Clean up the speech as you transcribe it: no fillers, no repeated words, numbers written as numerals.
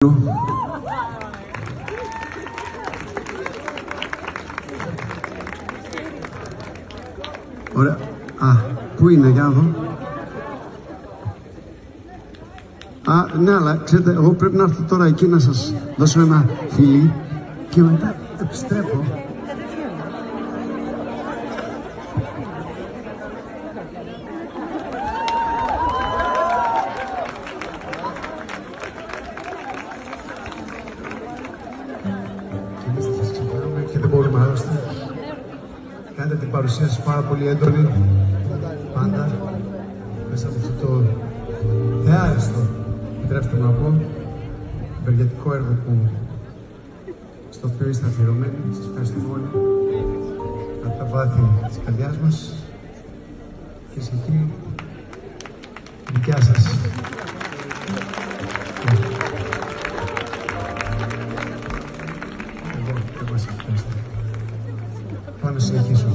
Ωραία. Πού είναι, για να δω. Ναι, αλλά ξέρετε, εγώ πρέπει να έρθω τώρα εκεί να σας δώσω ένα φιλί και μετά επιστρέφω. Και δεν μπορούμε άλλωστε. Κάνετε την παρουσία σας πάρα πολύ έντονη, πάντα, μέσα από αυτό το θεάριστο, επιτρέψτε μου να πω, ευεργετικό έργο στο οποίο είστε αφιερωμένοι. Σας ευχαριστούμε όλοι από τα βάθη της καρδιάς μας και σε εκεί δικιά σας. Εγώ σας ευχαριστώ. Πάμε να συνεχίσω.